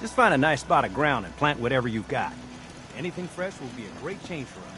Just find a nice spot of ground and plant whatever you've got. Anything fresh will be a great change for us.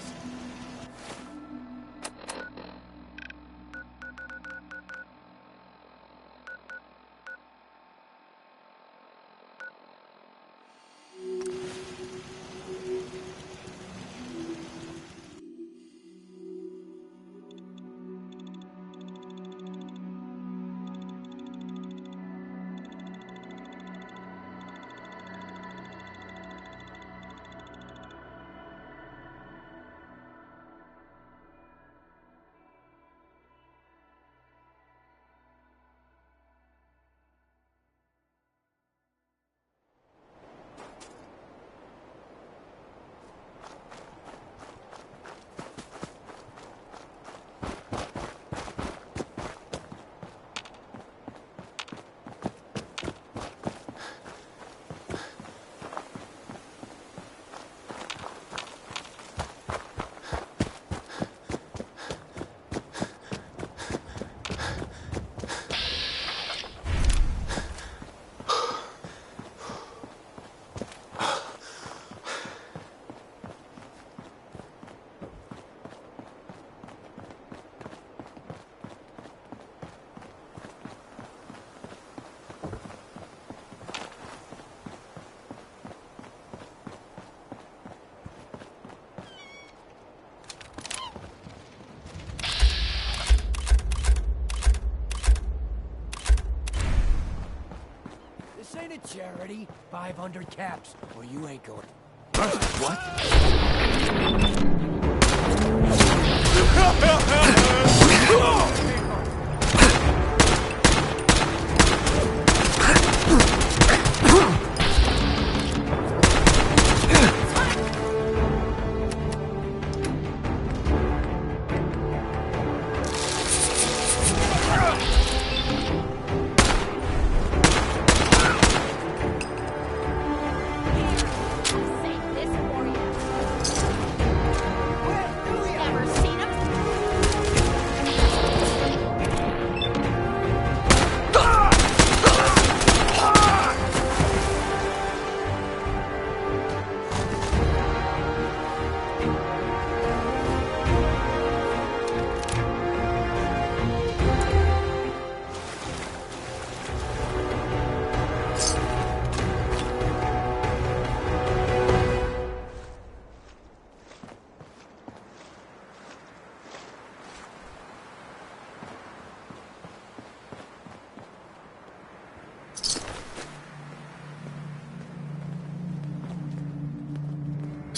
This ain't a charity. 500 caps, or you ain't going. What?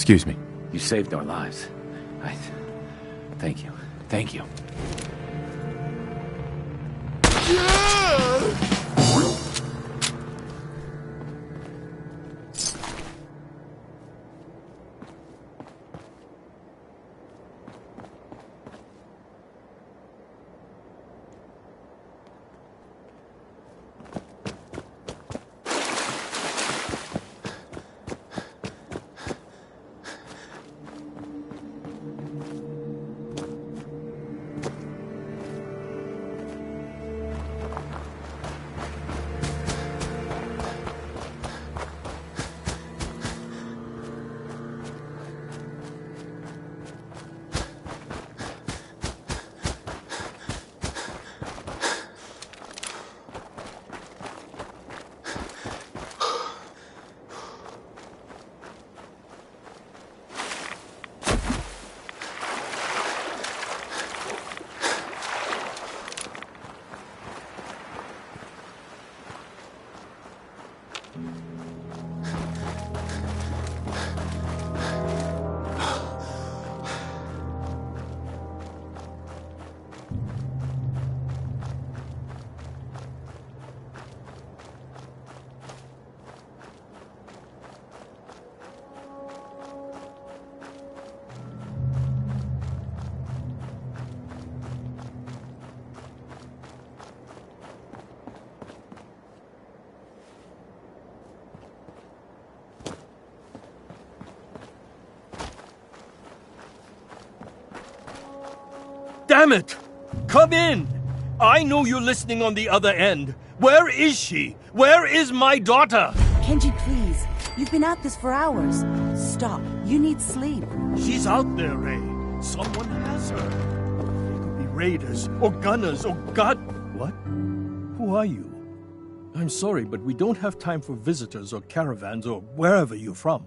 Excuse me. You saved our lives. Thank you. Thank you. Damn it! Come in! I know you're listening on the other end. Where is she? Where is my daughter? Kenji, please. You've been at this for hours. Stop. You need sleep. She's out there, Ray. Someone has her. They could be raiders, or gunners, or God... What? Who are you? I'm sorry, but we don't have time for visitors or caravans or wherever you're from.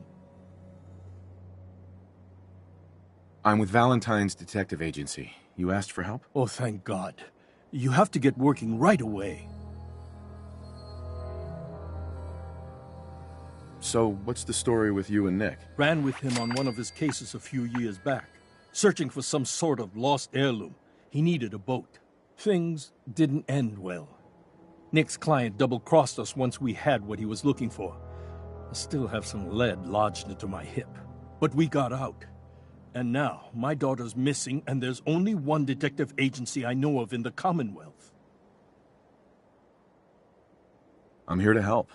I'm with Valentine's detective agency. You asked for help? Oh, thank God. You have to get working right away. So, what's the story with you and Nick? Ran with him on one of his cases a few years back, searching for some sort of lost heirloom. He needed a boat. Things didn't end well. Nick's client double-crossed us once we had what he was looking for. I still have some lead lodged into my hip. But we got out. And now, my daughter's missing, and there's only one detective agency I know of in the Commonwealth. I'm here to help.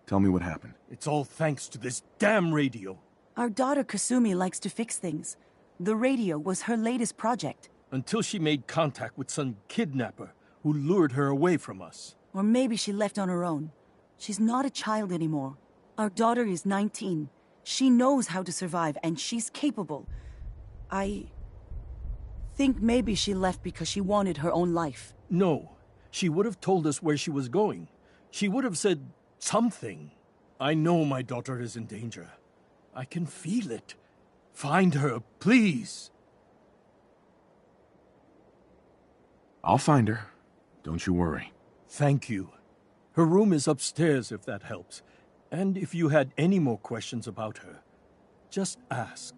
Tell me what happened. It's all thanks to this damn radio. Our daughter Kasumi likes to fix things. The radio was her latest project. Until she made contact with some kidnapper who lured her away from us. Or maybe she left on her own. She's not a child anymore. Our daughter is 19. She knows how to survive, and she's capable. I think maybe she left because she wanted her own life. No. She would have told us where she was going. She would have said something. I know my daughter is in danger. I can feel it. Find her, please. I'll find her. Don't you worry. Thank you. Her room is upstairs, if that helps. And if you had any more questions about her, just ask.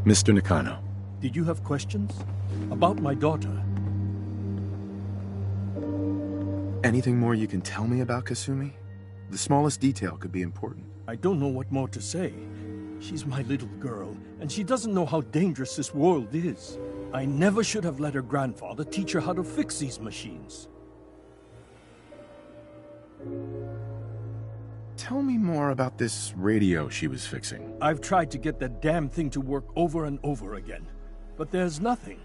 Mr. Nakano. Did you have questions? About my daughter? Anything more you can tell me about Kasumi? The smallest detail could be important. I don't know what more to say. She's my little girl, and she doesn't know how dangerous this world is. I never should have let her grandfather teach her how to fix these machines. Tell me more about this radio she was fixing. I've tried to get that damn thing to work over and over again, but there's nothing.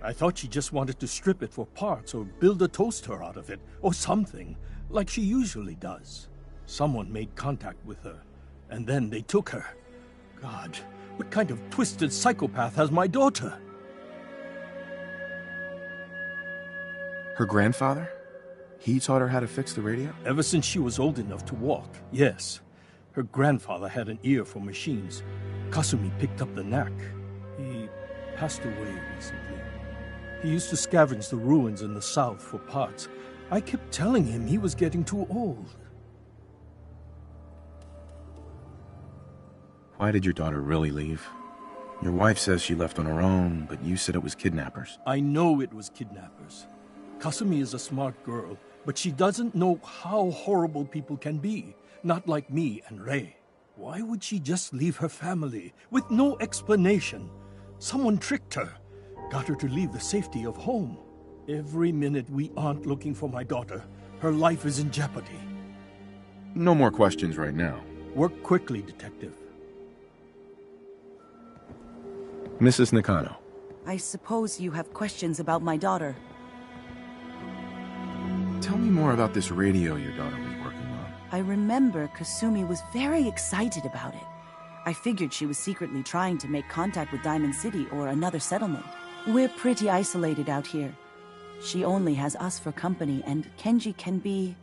I thought she just wanted to strip it for parts or build a toaster out of it, or something, like she usually does. Someone made contact with her, and then they took her. God, what kind of twisted psychopath has my daughter? Her grandfather? He taught her how to fix the radio? Ever since she was old enough to walk, yes. Her grandfather had an ear for machines. Kasumi picked up the knack. He passed away recently. He used to scavenge the ruins in the south for parts. I kept telling him he was getting too old. Why did your daughter really leave? Your wife says she left on her own, but you said it was kidnappers. I know it was kidnappers. Kasumi is a smart girl, but she doesn't know how horrible people can be. Not like me and Ray. Why would she just leave her family with no explanation? Someone tricked her, got her to leave the safety of home. Every minute we aren't looking for my daughter, her life is in jeopardy. No more questions right now. Work quickly, Detective. Mrs. Nakano. I suppose you have questions about my daughter. Tell me more about this radio your daughter was working on. I remember Kasumi was very excited about it. I figured she was secretly trying to make contact with Diamond City or another settlement. We're pretty isolated out here. She only has us for company, and Kenji can be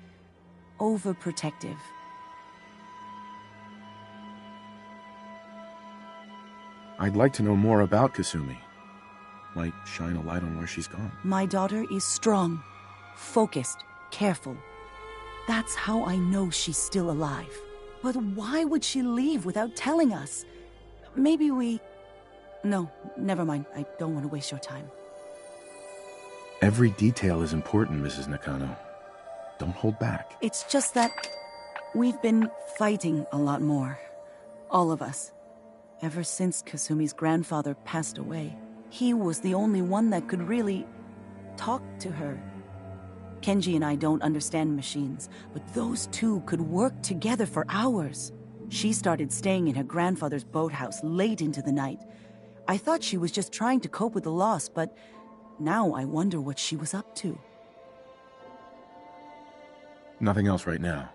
overprotective. I'd like to know more about Kasumi. Might shine a light on where she's gone. My daughter is strong, focused, careful. That's how I know she's still alive. But why would she leave without telling us? Maybe we... No, never mind. I don't want to waste your time. Every detail is important, Mrs. Nakano. Don't hold back. It's just that we've been fighting a lot more. All of us. Ever since Kasumi's grandfather passed away, he was the only one that could really talk to her. Kenji and I don't understand machines, but those two could work together for hours. She started staying in her grandfather's boathouse late into the night. I thought she was just trying to cope with the loss, but now I wonder what she was up to. Nothing else right now.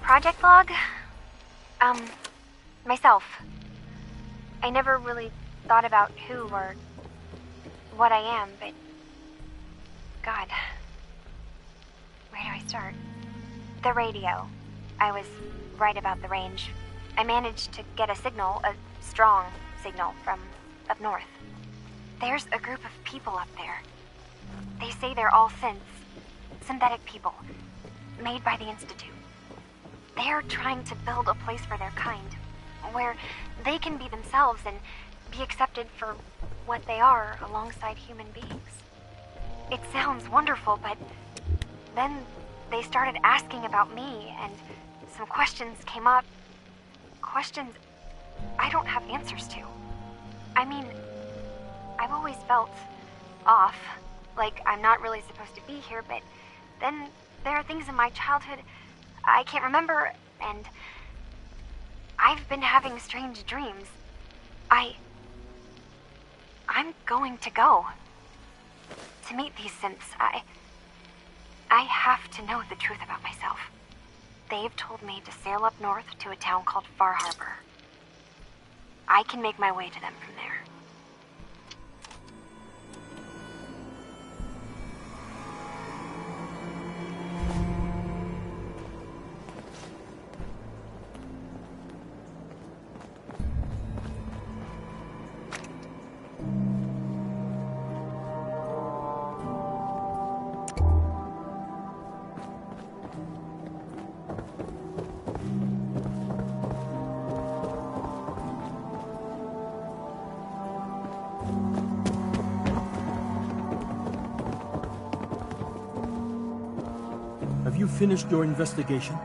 Project log? Myself. I never really thought about who or what I am, but... God. Where do I start? The radio. I was right about the range. I managed to get a signal, a strong signal, from up north. There's a group of people up there. They say they're all synthetic people, made by the Institute. They're trying to build a place for their kind, where they can be themselves and be accepted for what they are alongside human beings. It sounds wonderful, but then they started asking about me, and some questions came up. Questions I don't have answers to. I mean, I've always felt off, like I'm not really supposed to be here, but then there are things in my childhood I can't remember, and I've been having strange dreams. I'm going to go. To meet these synths, I have to know the truth about myself. They've told me to sail up north to a town called Far Harbor. I can make my way to them from there. Have you finished your investigation?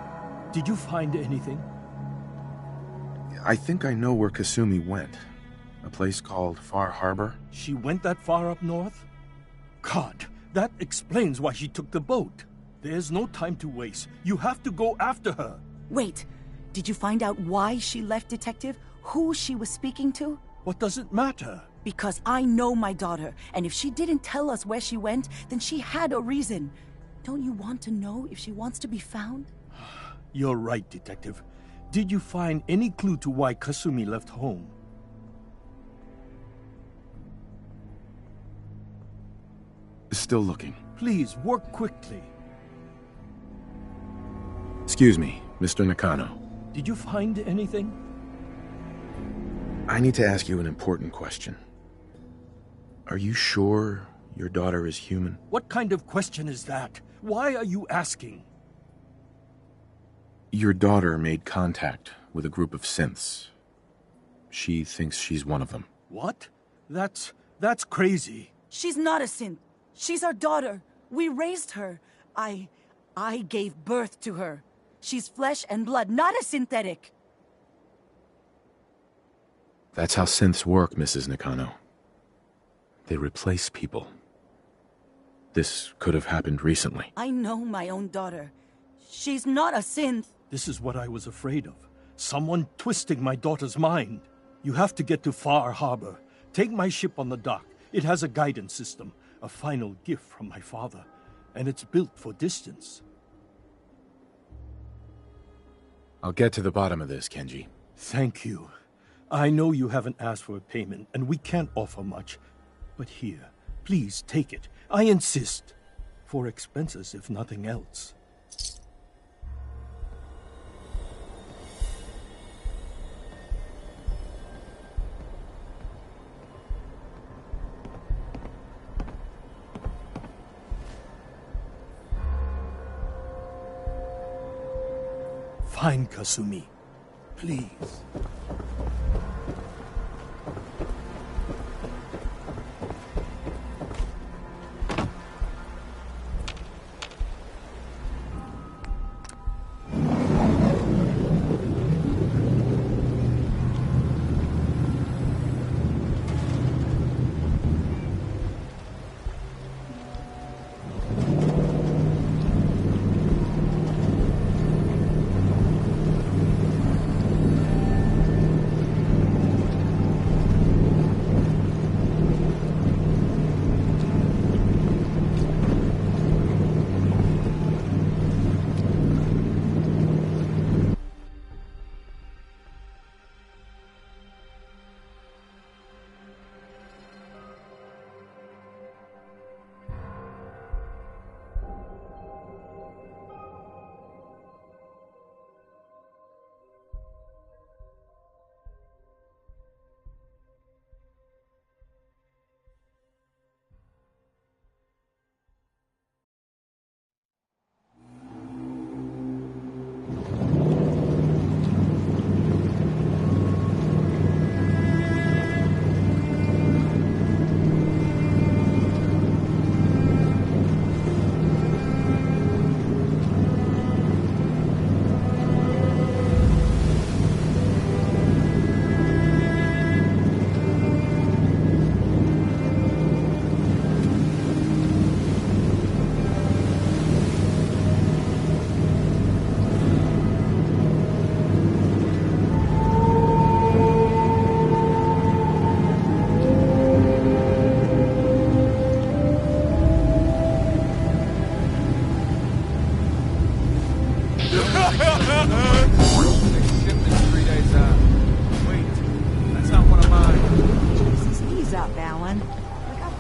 Did you find anything? I think I know where Kasumi went. A place called Far Harbor. She went that far up north? God, that explains why she took the boat. There's no time to waste. You have to go after her. Wait, did you find out why she left, Detective? Who she was speaking to? What does it matter? Because I know my daughter, and if she didn't tell us where she went, then she had a reason. Don't you want to know if she wants to be found? You're right, Detective. Did you find any clue to why Kasumi left home? Still looking. Please, work quickly. Excuse me, Mr. Nakano. Did you find anything? I need to ask you an important question. Are you sure your daughter is human? What kind of question is that? Why are you asking? Your daughter made contact with a group of synths. She thinks she's one of them. What? That's crazy. She's not a synth. She's our daughter. We raised her. I gave birth to her. She's flesh and blood, not a synthetic. That's how synths work, Mrs. Nakano. They replace people. This could have happened recently. I know my own daughter. She's not a synth. This is what I was afraid of. Someone twisting my daughter's mind. You have to get to Far Harbor. Take my ship on the dock. It has a guidance system, a final gift from my father, and it's built for distance. I'll get to the bottom of this, Kenji. Thank you. I know you haven't asked for a payment, and we can't offer much. But here, please take it. I insist. For expenses, if nothing else. Fine, Kasumi. Please.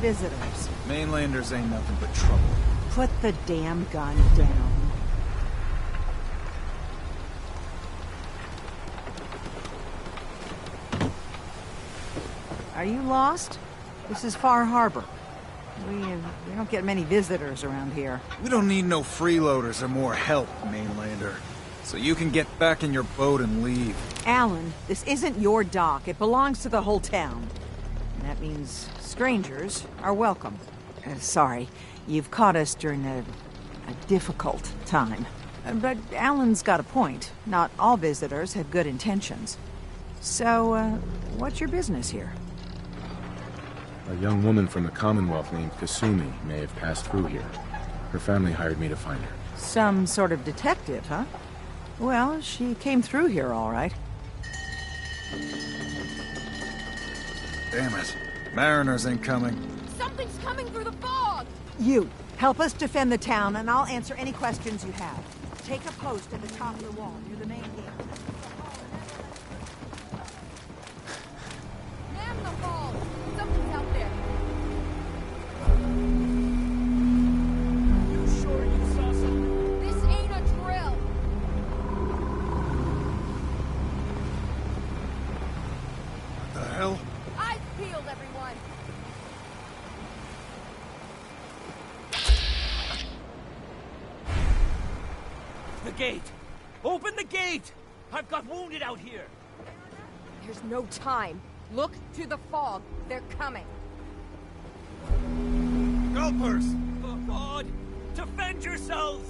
Visitors. Mainlanders ain't nothing but trouble. Put the damn gun down. Are you lost? This is Far Harbor. We don't get many visitors around here. We don't need no freeloaders or more help, Mainlander. So you can get back in your boat and leave. Alan, this isn't your dock. It belongs to the whole town. And that means strangers are welcome. Sorry, you've caught us during a difficult time. But Alan's got a point. Not all visitors have good intentions. So, what's your business here? A young woman from the Commonwealth named Kasumi may have passed through here. Her family hired me to find her. Some sort of detective, huh? Well, she came through here all right. Damn it. Mariners ain't coming. Something's coming through the fog! You, help us defend the town, and I'll answer any questions you have. Take a post at the top of the wall, near the main gate. Man the hall! Something's out there! You sure you saw something? This ain't a drill! gate! Open the gate! I've got wounded out here! There's no time. Look to the fog. They're coming. Helpers! For God! Defend yourselves!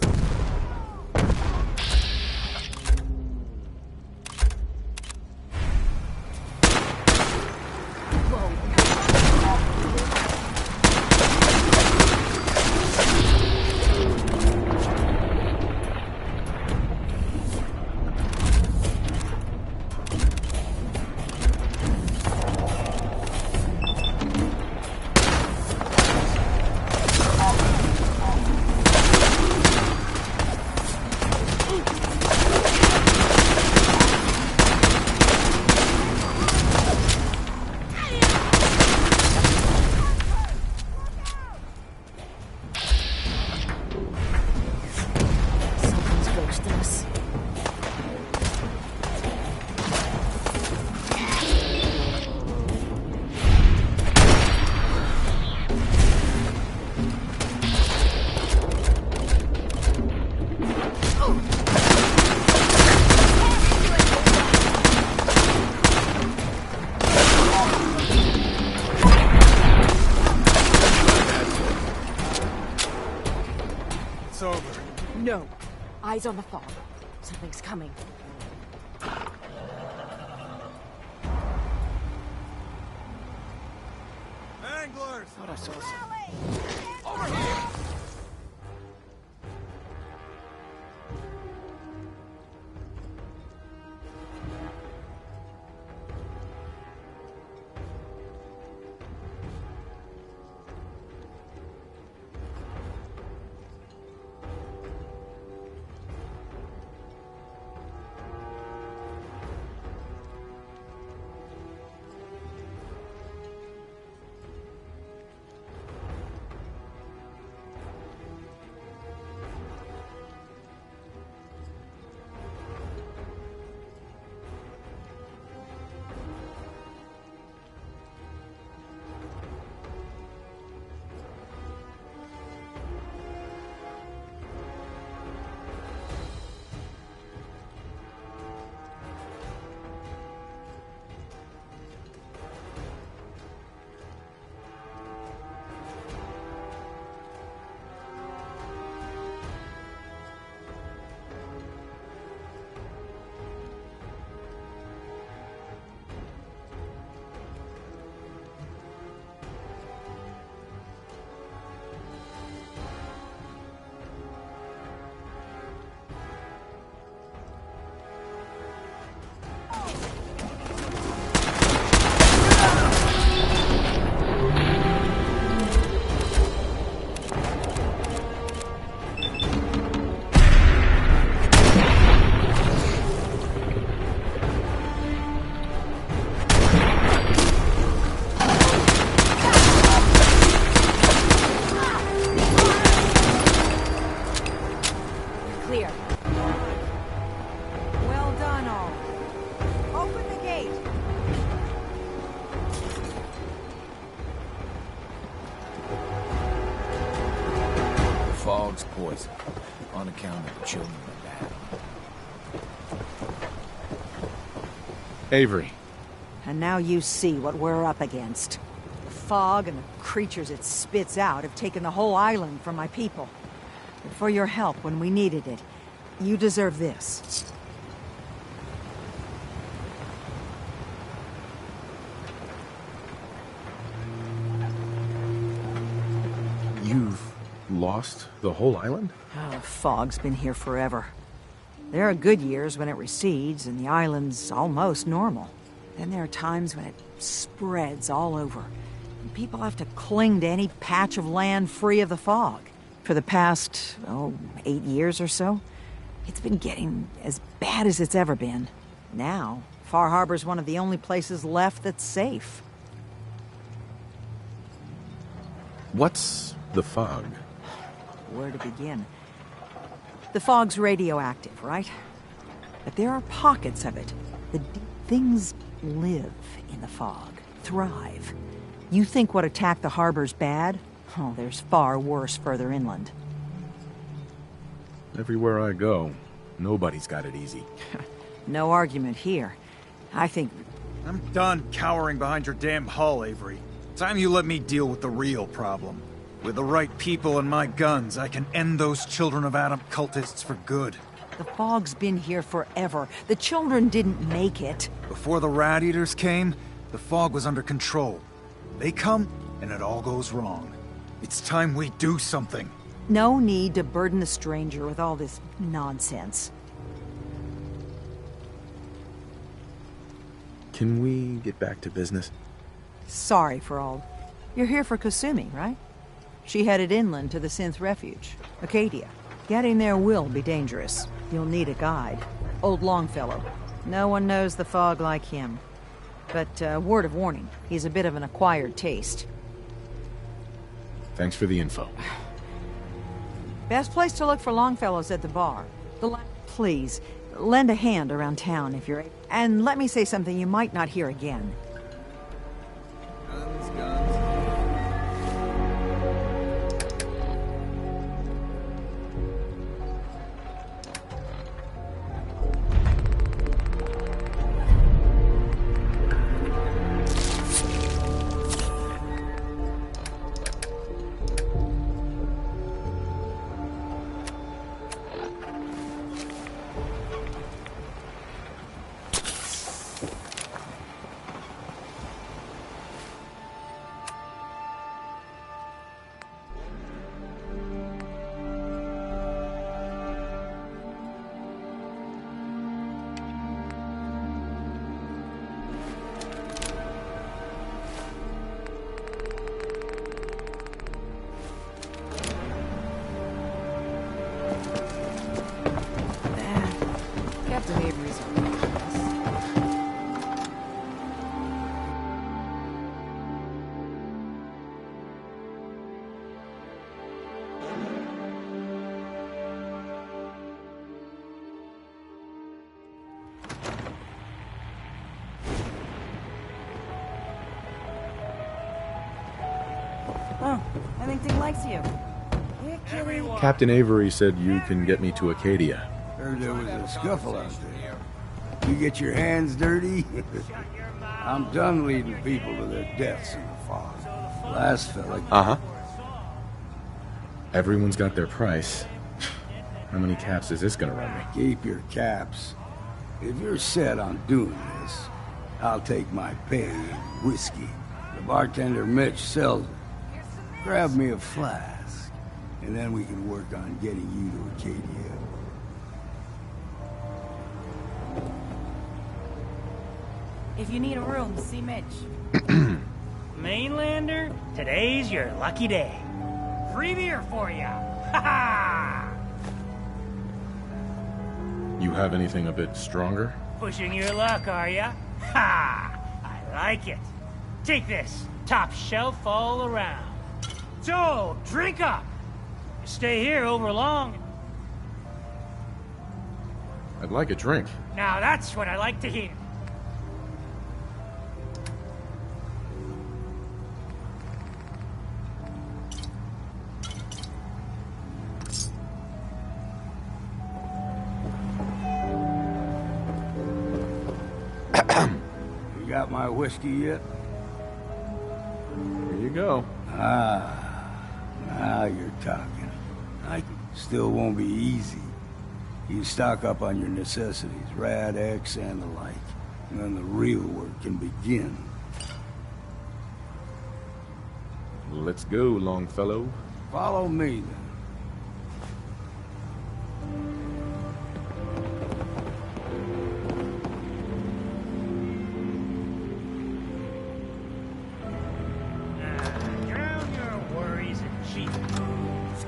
No. Eyes on the fog. Something's coming. Anglers! Thought I saw some. Over here! Fog's poison, on account of the children of that. Avery. And now you see what we're up against. The fog and the creatures it spits out have taken the whole island from my people. But for your help when we needed it, you deserve this. You've lost the whole island? Oh, fog's been here forever. There are good years when it recedes and the island's almost normal. Then there are times when it spreads all over, and people have to cling to any patch of land free of the fog. For the past, 8 years or so, it's been getting as bad as it's ever been. Now, Far Harbor's one of the only places left that's safe. What's the fog? Where to begin? The fog's radioactive, right? But there are pockets of it. The things live in the fog, thrive. You think what attacked the harbor's bad? Oh, there's far worse further inland. Everywhere I go, Nobody's got it easy. No argument here. I think... I'm done cowering behind your damn hull, Avery. Time you let me deal with the real problem. With the right people and my guns, I can end those Children of Adam cultists for good. The fog's been here forever. The children didn't make it. Before the Rat Eaters came, the fog was under control. They come, and it all goes wrong. It's time we do something. No need to burden the stranger with all this nonsense. Can we get back to business? Sorry for all. You're here for Kasumi, right? She headed inland to the Synth Refuge, Acadia. Getting there will be dangerous. You'll need a guide. Old Longfellow. No one knows the fog like him. But, word of warning, he's a bit of an acquired taste. Thanks for the info. Best place to look for Longfellow's at the bar. Please, lend a hand around town if you're able. And let me say something you might not hear again. Guns, guns. Captain Avery's Oh, I think Dick likes you. Here, Kitty. Captain Avery said you can get me to Acadia. Heard there was a scuffle out there. You get your hands dirty? I'm done leading people to their deaths in the fog. Last fella... Uh-huh. Everyone's got their price. How many caps is this gonna run me? Keep your caps. If you're set on doing this, I'll take my pay in whiskey. The bartender Mitch sells it. Grab me a flask, and then we can work on getting you to Acadia. If you need a room, see Mitch. Mainlander, today's your lucky day. Free beer for ya! Ha ha! You have anything a bit stronger? Pushing your luck, are ya? Ha! I like it. Take this, top shelf all around. So, drink up. You stay here over long. I'd like a drink. Now that's what I like to hear. You got my whiskey yet? Here you go. Now you're talking. Still won't be easy. You stock up on your necessities, Rad-X and the like, and then the real work can begin. Let's go, Longfellow. Follow me, then. Drown your worries in cheap booze.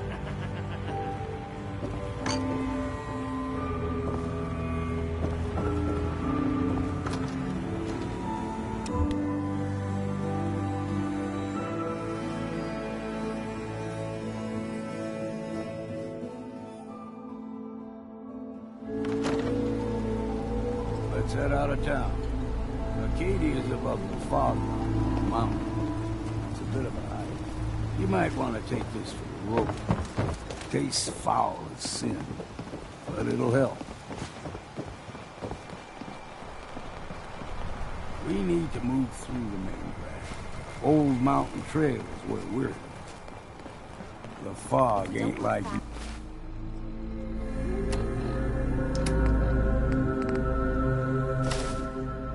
Let's head out of town. Acadia is above the fog mountain. It's a bit of a hike. You might want to take this for the road. Tastes foul as sin, but it'll help. We need to move through the main drag. Old Mountain Trail is where we're. The fog ain't like...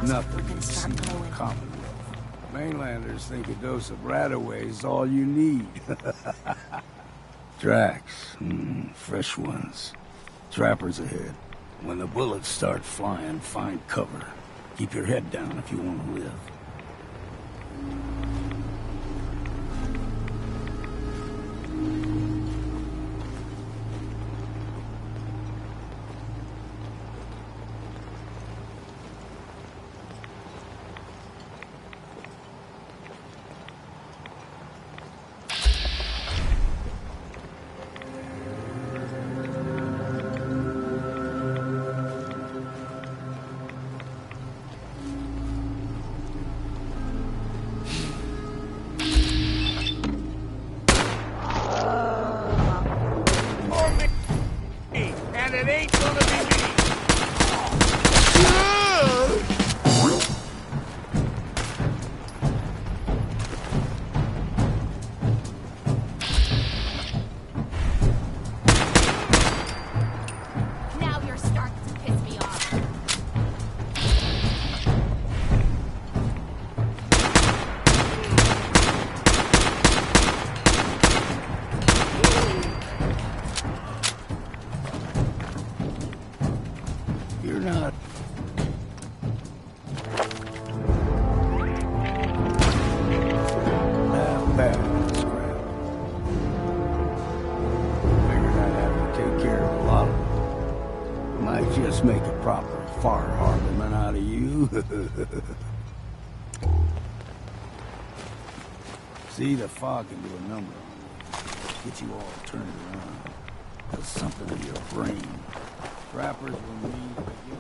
Nothing to see in the Commonwealth. Mainlanders think a dose of Radaway is all you need. Tracks, fresh ones. Trappers ahead. When the bullets start flying, find cover. Keep your head down if you want to live. See, the fog can do a number on you. Get you all turned around. Does something to your brain. Trappers will need to begin.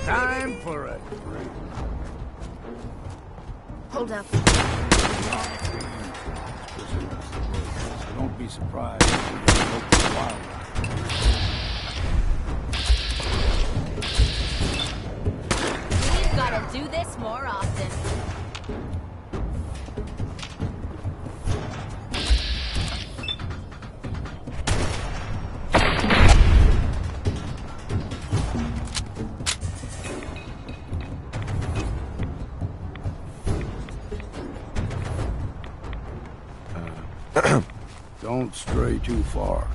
Time for a drink. Hold up. So don't be surprised if you open wild. We've gotta do this more often. Don't stray too far.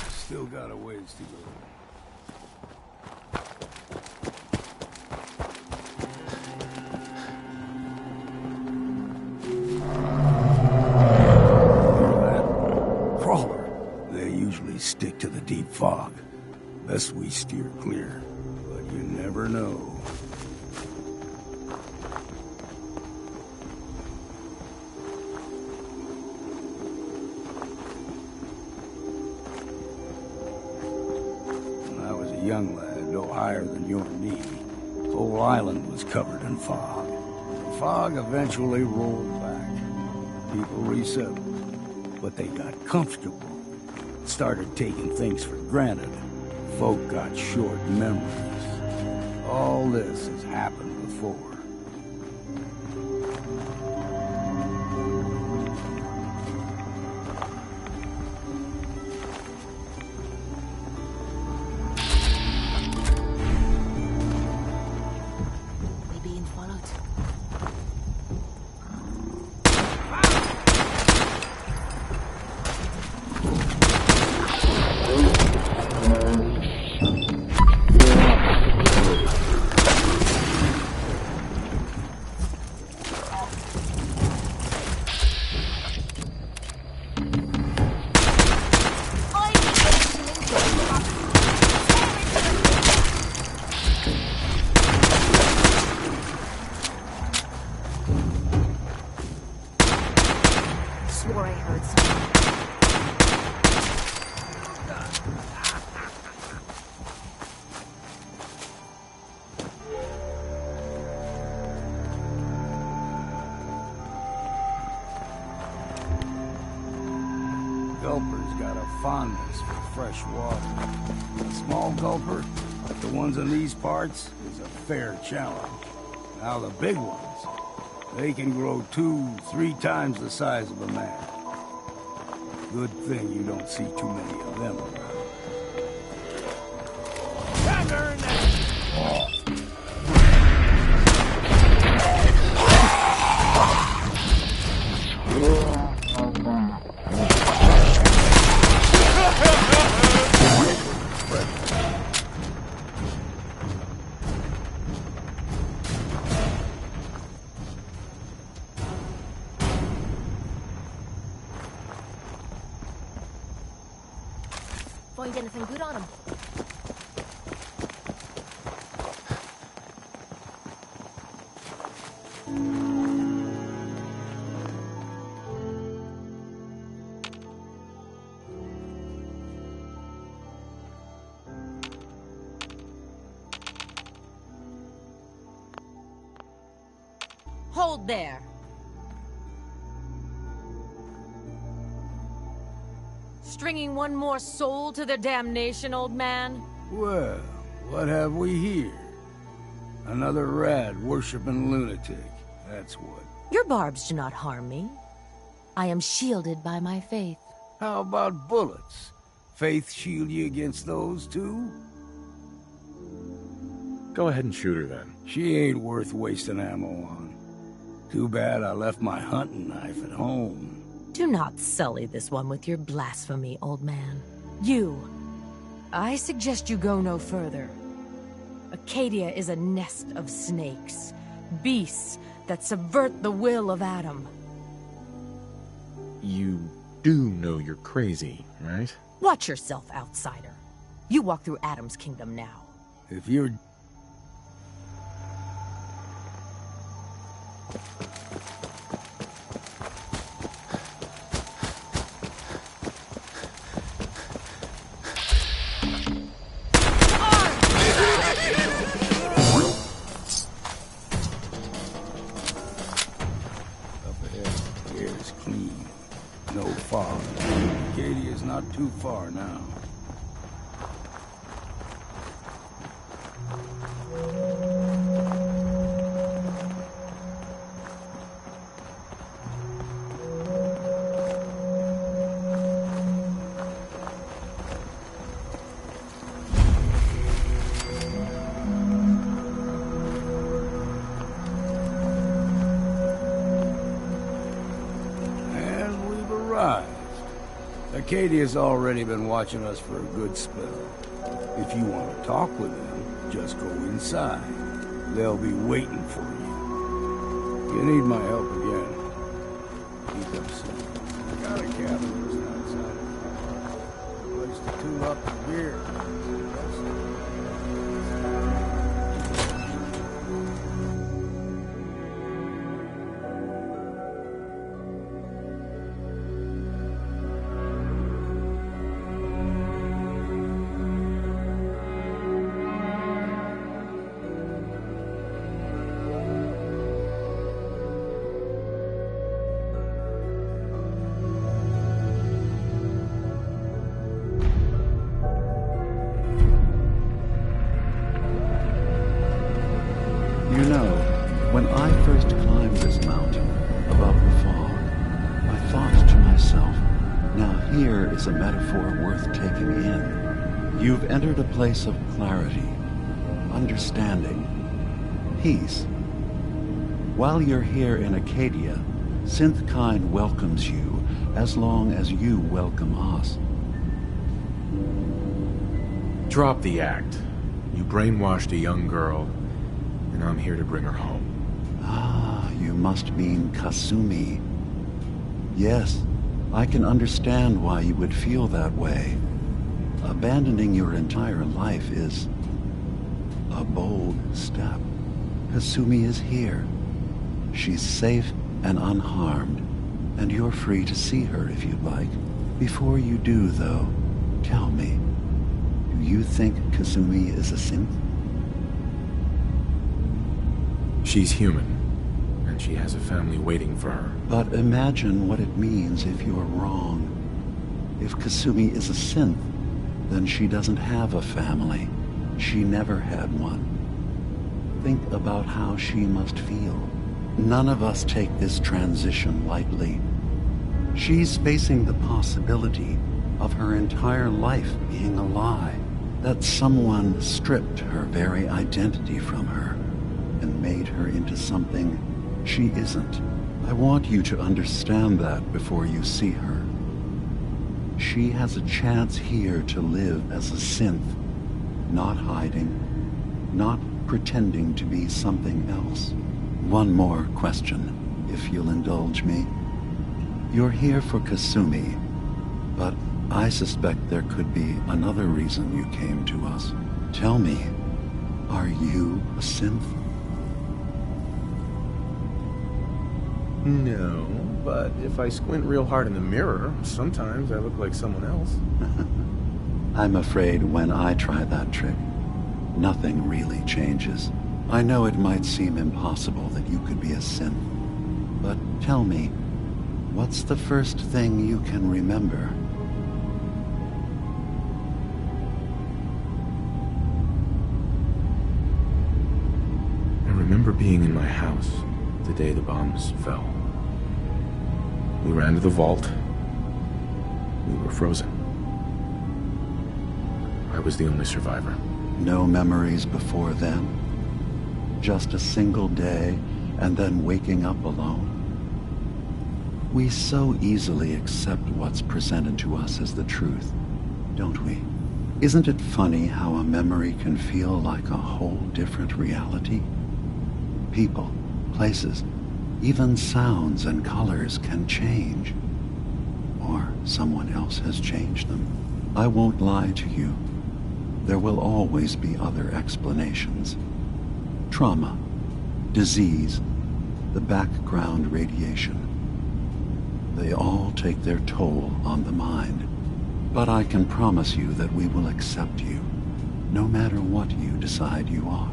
Still got a ways to go. Crawler. They usually stick to the deep fog. Best we steer clear, but you never know. young lad, no higher than your knee, the whole island was covered in fog. The fog eventually rolled back. People resettled, but they got comfortable. Started taking things for granted. Folk got short memories. All this has happened before. Gulper's got a fondness for fresh water. A small gulper, like the ones in these parts, is a fair challenge. Now the big ones, they can grow 2-3 times the size of a man. Good thing you don't see too many of them around. Time to earn that! Find anything good on him? Hold there. Stringing one more soul to their damnation, old man? Well, what have we here? Another rad worshipping lunatic, that's what. Your barbs do not harm me. I am shielded by my faith. How about bullets? Faith shield you against those too? Go ahead and shoot her then. She ain't worth wasting ammo on. Too bad I left my hunting knife at home. Do not sully this one with your blasphemy, old man. You. I suggest you go no further. Acadia is a nest of snakes. Beasts that subvert the will of Adam. You do know you're crazy, right? Watch yourself, outsider. You walk through Adam's kingdom now. If you're... too far now. And we've arrived. Acadia's already been watching us for a good spell. If you want to talk with them, just go inside. They'll be waiting for you. You need my help again. Keep them safe. I got a cabin just outside of the place to tune up the gear. here is a metaphor worth taking in. You've entered a place of clarity, understanding, peace. While you're here in Acadia, Synthkind welcomes you as long as you welcome us. Drop the act. You brainwashed a young girl, and I'm here to bring her home. Ah, you must mean Kasumi. Yes, I can understand why you would feel that way. Abandoning your entire life is a bold step. Kasumi is here. She's safe and unharmed, and you're free to see her if you'd like. Before you do, though, tell me, do you think Kasumi is a synth? She's human, and she has a family waiting for her. But imagine what it means if you're wrong. If Kasumi is a synth, then she doesn't have a family. She never had one. Think about how she must feel. None of us take this transition lightly. She's facing the possibility of her entire life being a lie, that someone stripped her very identity from her and made her into something she isn't. I want you to understand that before you see her. She has a chance here to live as a synth, not hiding, not pretending to be something else. One more question, if you'll indulge me. You're here for Kasumi, but I suspect there could be another reason you came to us. Tell me, are you a synth? No, but if I squint real hard in the mirror, sometimes I look like someone else. I'm afraid when I try that trick, nothing really changes. I know it might seem impossible that you could be a synth, but tell me, what's the first thing you can remember? I remember being in my house the day the bombs fell. We ran to the vault. We were frozen. I was the only survivor. No memories before then? Just a single day, and then waking up alone? We so easily accept what's presented to us as the truth, don't we? Isn't it funny how a memory can feel like a whole different reality? People, places, even sounds and colors can change. Or someone else has changed them. I won't lie to you. There will always be other explanations. Trauma, disease, the background radiation. They all take their toll on the mind. But I can promise you that we will accept you, no matter what you decide you are.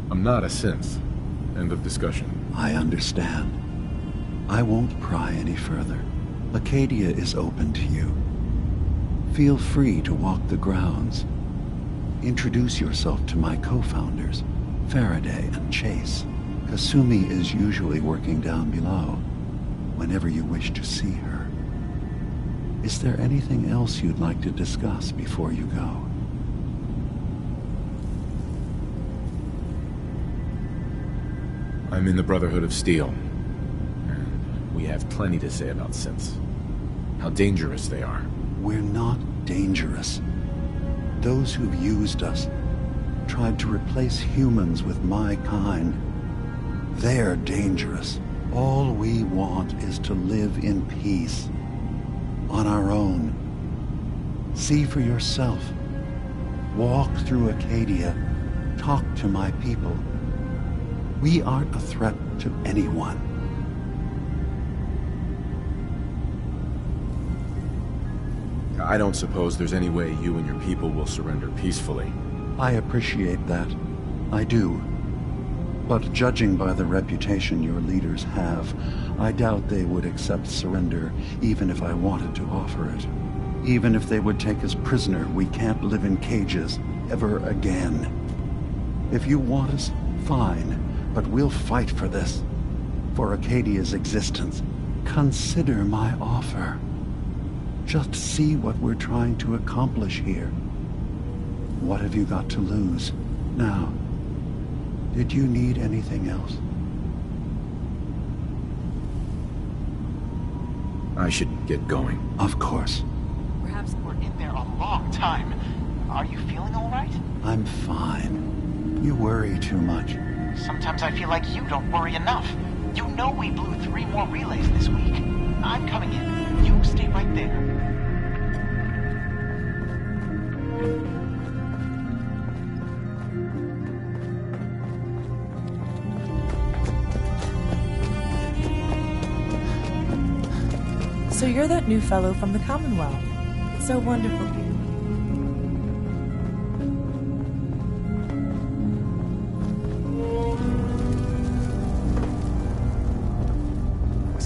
I'm not a synth. End of discussion. I understand. I won't pry any further. Acadia is open to you. Feel free to walk the grounds. Introduce yourself to my co-founders, Faraday and Chase. Kasumi is usually working down below, whenever you wish to see her. Is there anything else you'd like to discuss before you go? I'm in the Brotherhood of Steel, and we have plenty to say about synths. How dangerous they are. We're not dangerous. Those who've used us, tried to replace humans with my kind, they're dangerous. All we want is to live in peace, on our own. See for yourself. Walk through Acadia. Talk to my people. We aren't a threat to anyone. I don't suppose there's any way you and your people will surrender peacefully. I appreciate that. I do. But judging by the reputation your leaders have, I doubt they would accept surrender even if I wanted to offer it. Even if they would take us prisoner, we can't live in cages ever again. If you want us, fine, but we'll fight for this. for Acadia's existence, consider my offer. Just see what we're trying to accomplish here. What have you got to lose? Now, did you need anything else? I should get going. Of course. Perhaps we're in there a long time. Are you feeling all right? I'm fine. You worry too much. Sometimes I feel like you don't worry enough. You know we blew 3 more relays this week. I'm coming in. You stay right there. So you're that new fellow from the Commonwealth. It's so wonderful.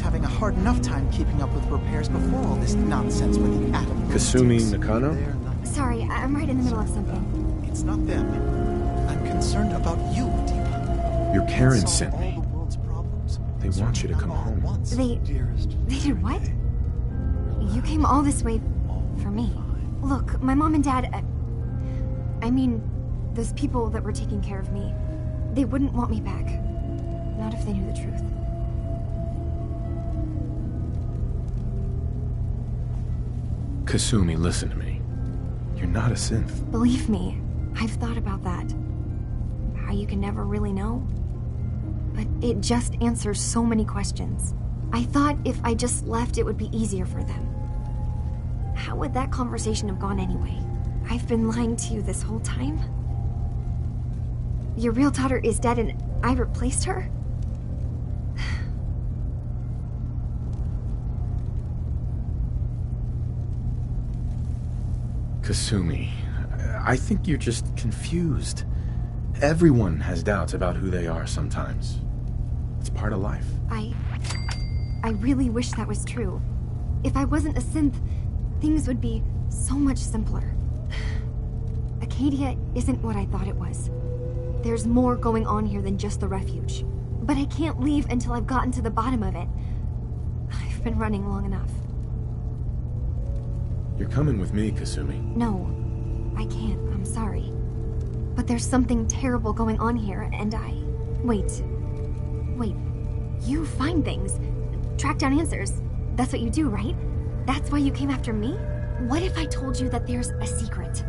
Having a hard enough time keeping up with repairs before all this nonsense with the atom. Kasumi Nakano? Sorry, I'm right in the middle of something. It's not them. I'm concerned about you, Dima. Your parents sent me. They want you to come home. They did what? You came all this way for me. Look, my mom and dad, I mean, those people that were taking care of me, they wouldn't want me back. Not if they knew the truth. Kasumi, listen to me. You're not a synth. Believe me, I've thought about that. How you can never really know. But it just answers so many questions. I thought if I just left, it would be easier for them. How would that conversation have gone anyway? I've been lying to you this whole time? Your real daughter is dead and I replaced her? Kasumi, I think you're just confused. Everyone has doubts about who they are sometimes. It's part of life. I really wish that was true. If I wasn't a synth, things would be so much simpler. Acadia isn't what I thought it was. There's more going on here than just the refuge. But I can't leave until I've gotten to the bottom of it. I've been running long enough. You're coming with me, Kasumi. No, I can't. I'm sorry. But there's something terrible going on here, and Wait. You find things. Track down answers. That's what you do, right? That's why you came after me? What if I told you that there's a secret?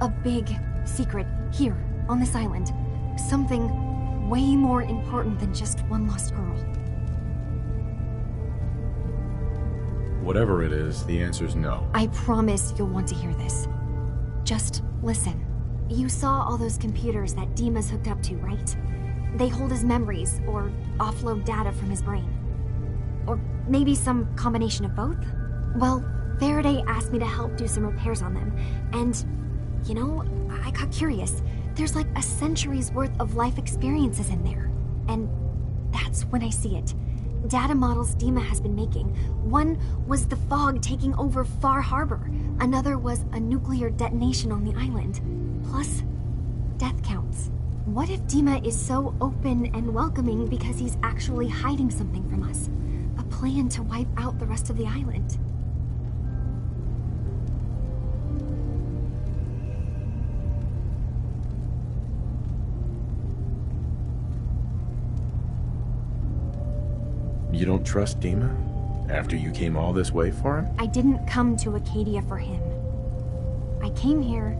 A big secret here, on this island. Something way more important than just one lost girl. Whatever it is, the answer's no. I promise you'll want to hear this. Just listen. You saw all those computers that Dima's hooked up to, right? They hold his memories, or offload data from his brain. Or maybe some combination of both? Well, Faraday asked me to help do some repairs on them, and, you know, I got curious. There's like a century's worth of life experiences in there. And that's when I see it. Data models Dima has been making. One was the fog taking over Far Harbor. Another was a nuclear detonation on the island. Plus, death counts. What if Dima is so open and welcoming because he's actually hiding something from us? A plan to wipe out the rest of the island. You don't trust Dima? After you came all this way for him? I didn't come to Acadia for him. I came here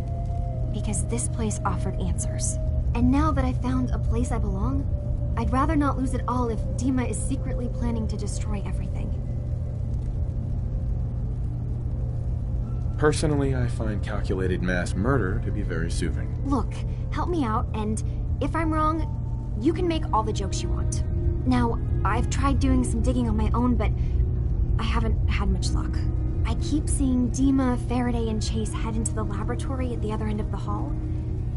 because this place offered answers. And now that I've found a place I belong, I'd rather not lose it all if Dima is secretly planning to destroy everything. Personally, I find calculated mass murder to be very soothing. Look, help me out, and if I'm wrong, you can make all the jokes you want. Now, I've tried doing some digging on my own, but I haven't had much luck. I keep seeing Dima, Faraday, and Chase head into the laboratory at the other end of the hall.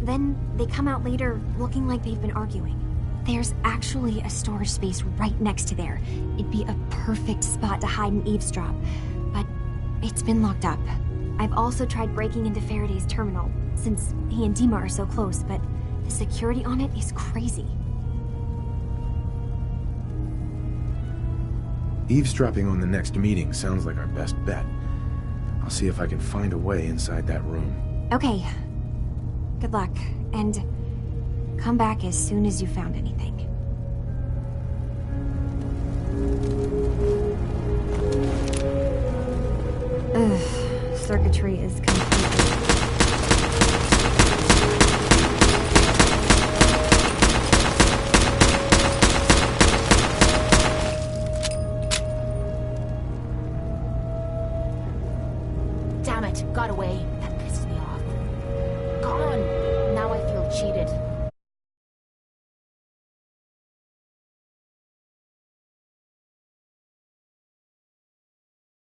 Then they come out later looking like they've been arguing. There's actually a storage space right next to there. It'd be a perfect spot to hide and eavesdrop, but it's been locked up. I've also tried breaking into Faraday's terminal, since he and Dima are so close, but the security on it is crazy. Eavesdropping on the next meeting sounds like our best bet. I'll see if I can find a way inside that room. Okay. Good luck, and come back as soon as you found anything. Ugh, circuitry is complete. Damn it, got away. That pisses me off. Gone. Now I feel cheated.